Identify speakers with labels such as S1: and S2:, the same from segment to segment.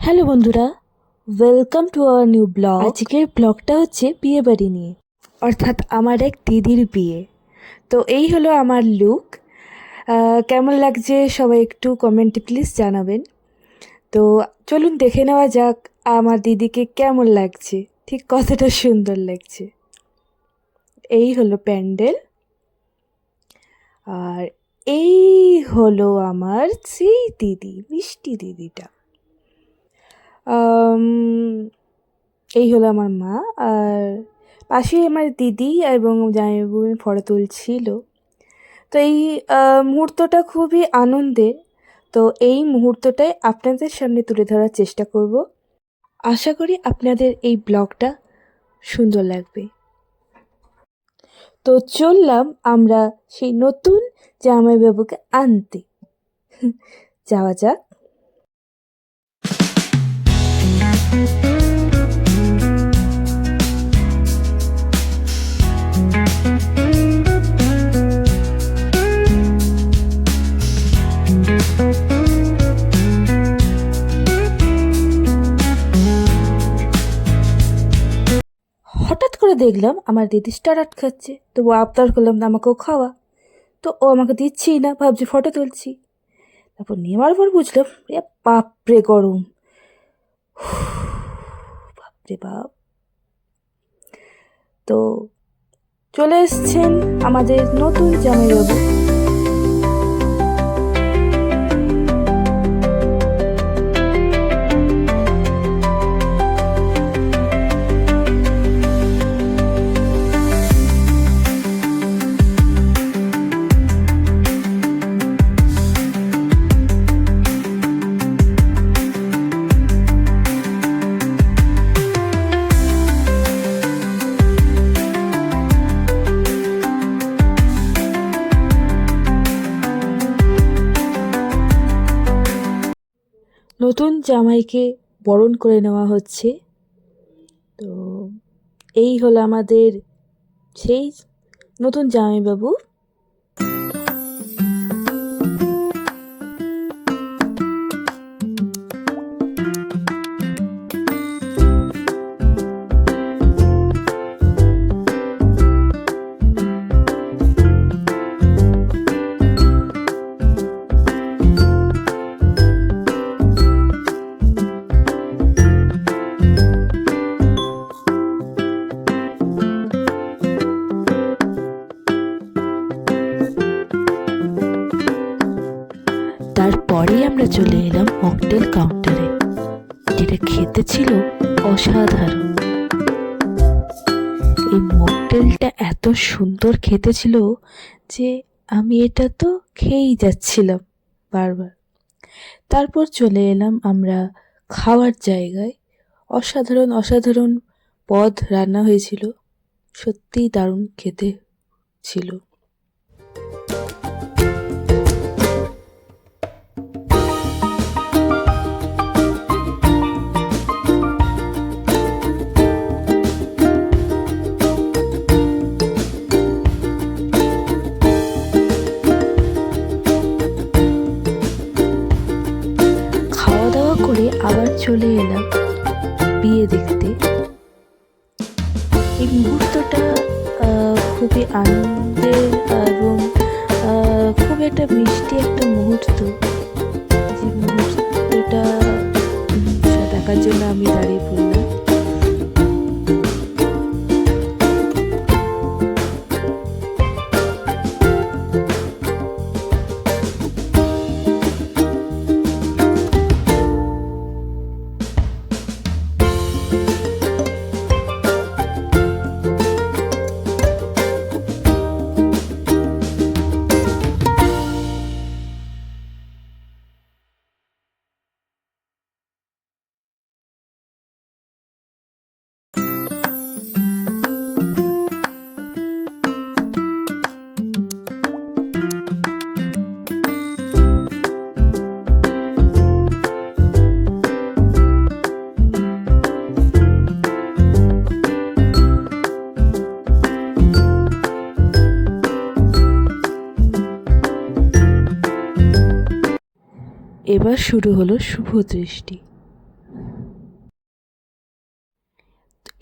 S1: Hello বন্ধুরা, welcome to our new blog. আজকের ব্লগটা হচ্ছে বিয়ে বাড়ি নিয়ে, অর্থাৎ আমার এক দিদির বিয়ে। তো এই হলো আমার লুক। কেমন লাগছে সবাই একটু কমেন্টে প্লিজ জানাবেন। তো চলুন দেখে নেওয়া যাক আমার দিদিকে কেমন লাগছে, ঠিক কতটা সুন্দর লাগছে। এই হলো প্যান্ডেল, আর এই হলো আমার সেই দিদি, মিষ্টি দিদিটা। এই হলো আমার মা, আর পাশে আমার দিদি এবং জামাইবাবু ফটো তুলছিল। তো এই মুহূর্তটা খুবই আনন্দের। তো এই মুহূর্তটাই আপনাদের সামনে তুলে ধরার চেষ্টা করব। আশা করি আপনাদের এই ব্লগটা সুন্দর লাগবে। তো চললাম আমরা সেই নতুন জামাইবাবুকে আনতে। যাওয়া যাক। হঠাৎ করে দেখলাম আমার দিদি স্টার খাচ্ছে, তো ও আবদার করলাম আমাকেও খাওয়া। তো ও আমাকে দিচ্ছেই না, ভাবছি ফটো তুলছি। তারপর নেওয়ার পর বুঝলাম বাপরে গরম, বাপরে বাপ। তো চলে এসছেন আমাদের নতুন জামাইবাবু। নতুন জামাইকে বরণ করে নেওয়া হচ্ছে। তো এই হলো আমাদের সেই নতুন জামাইবাবু। তারপরেই আমরা চলে এলাম মকটেল কাউন্টারে, যেটা খেতে ছিল অসাধারণ। এই মকটেলটা এত সুন্দর খেতে ছিল যে আমি এটা তো খেয়েই যাচ্ছিলাম বারবার। তারপর চলে এলাম আমরা খাওয়ার জায়গায়। অসাধারণ অসাধারণ পদ রান্না হয়েছিল, সত্যিই দারুণ খেতে ছিল। খাওয়া দাওয়া করে আবার চলে এলাম বিয়ে দেখতে। এই মুহূর্তটা খুবই আনন্দের এবং খুব একটা মিষ্টি একটা মুহূর্ত। যে মুহূর্তটা দেখার জন্য আমি দাঁড়িয়ে পড়লাম। এবার শুরু হলো শুভ দৃষ্টি।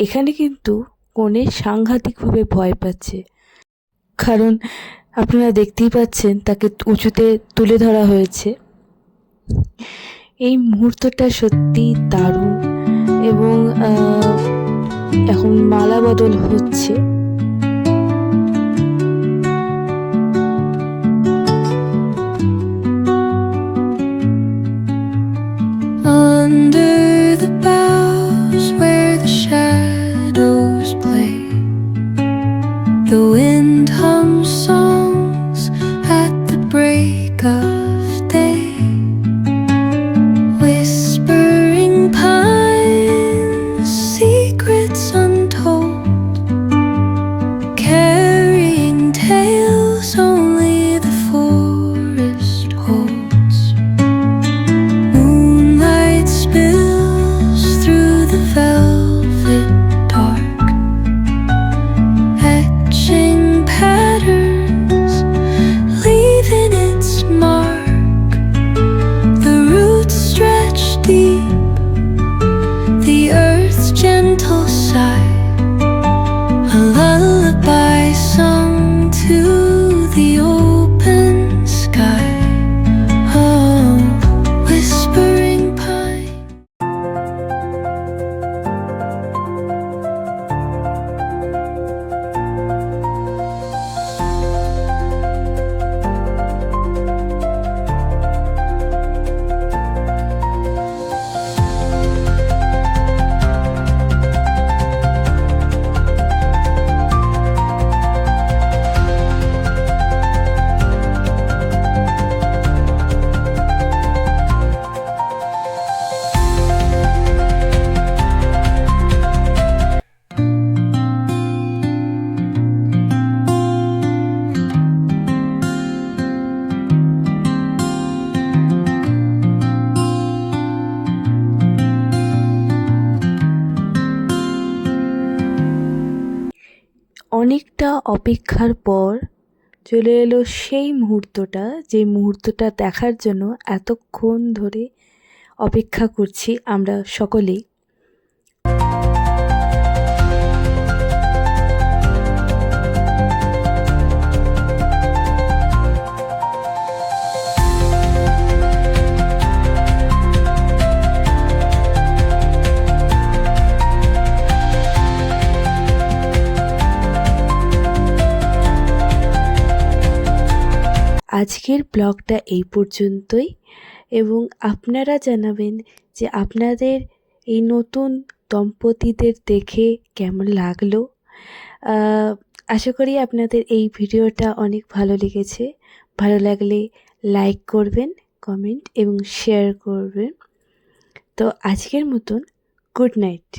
S1: এখানে কিন্তু কনে সাংঘাতিকভাবে ভয় পাচ্ছে, কারণ আপনারা দেখতেই পাচ্ছেন তাকে উঁচুতে তুলে ধরা হয়েছে। এই মুহূর্তটা সত্যি দারুণ, এবং এখন মালা বদল হচ্ছে।
S2: Under the boughs where the shadows play, the wind hums songs at the break of day. Whispering pines, secrets untold, carrying tales only the forest holds. Moonlight spills through the velvet dark, etching patterns, leaving its mark. The roots stretch deep, the earth's gentle sigh, a lullaby sung to the open sky. Oh, whispering pine.
S1: অনেকটা অপেক্ষার পর চলে এলো সেই মুহূর্তটা, যে মুহূর্তটা দেখার জন্য এতক্ষণ ধরে অপেক্ষা করছি আমরা সকলেই। আজকের ব্লগটা এই পর্যন্তই, এবং আপনারা জানাবেন যে আপনাদের এই নতুন দম্পতিদের দেখে কেমন লাগলো। আশা করি আপনাদের এই ভিডিওটা অনেক ভালো লেগেছে। ভালো লাগলে লাইক করবেন, কমেন্ট এবং শেয়ার করবেন। তো আজকের মতন গুড নাইট।